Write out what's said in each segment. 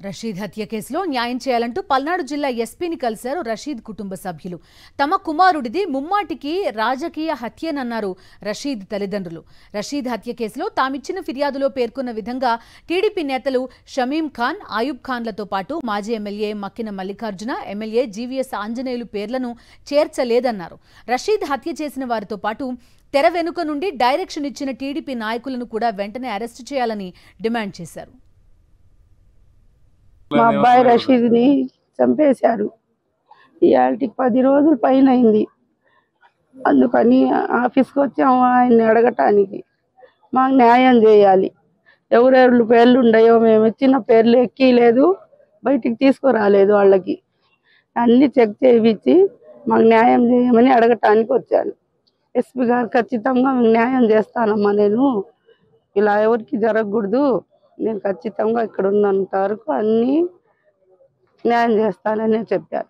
రషీద్ హత్య కేసులో న్యాయం చేయాలంటూ పల్నాడు జిల్లా ఎస్పీని కలిశారు రషీద్ కుటుంబ సభ్యులు. తమ కుమారుడిది ముమ్మాటికి రాజకీయ హత్యేనన్నారు రషీద్ తల్లిదండ్రులు. రషీద్ హత్య కేసులో తామిచ్చిన ఫిర్యాదులో పేర్కొన్న విధంగా టీడీపీ నేతలు షమీం ఖాన్, ఆయూబ్ ఖాన్లతో పాటు మాజీ MLA Makkina Mallikarjuna, MLA GVS Anjaneyulu పేర్లను చేర్చలేదన్నారు. రషీద్ హత్య చేసిన వారితో పాటు తెర వెనుక నుండి డైరెక్షన్ ఇచ్చిన టీడీపీ నాయకులను కూడా వెంటనే అరెస్టు చేయాలని డిమాండ్ చేశారు. మా అబ్బాయి రషీద్ని చంపేశారు. ఇవాళకి 10 రోజుల పైన అయింది. అందుకని ఆఫీస్కి వచ్చాము ఆయన్ని అడగటానికి. మాకు న్యాయం చేయాలి. ఎవరెవరి పేర్లు ఉన్నాయో మేము ఇచ్చిన పేర్లు ఎక్కలేదు, బయటికి తీసుకురాలేదు. వాళ్ళకి అన్ని చెక్ చేయించి మాకు న్యాయం చేయమని అడగటానికి వచ్చాను. ఎస్పీ గారు ఖచ్చితంగా న్యాయం చేస్తానమ్మా, నేను ఇలా ఎవరికి జరగకూడదు, నేను ఖచ్చితంగా ఇక్కడ ఉన్నంత వరకు అన్ని న్యాయం చేస్తానని చెప్పారు.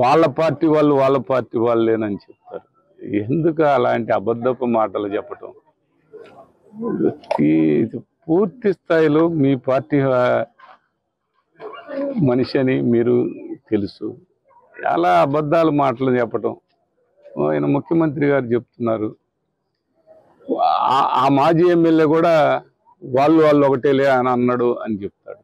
వాళ్ళ పార్టీ వాళ్ళేనని చెప్తారు. ఎందుకు అలాంటి అబద్ధపు మాటలు చెప్పటం? పూర్తి స్థాయిలో మీ పార్టీ మనిషి అని మీరు తెలుసు, చాలా అబద్ధాలు మాటలు చెప్పటం. ఆయన ముఖ్యమంత్రి గారు చెప్తున్నారు, ఆ మాజీ ఎమ్మెల్యే కూడా వాళ్ళు ఒకటేలే అని అన్నాడు అని చెప్తాడు.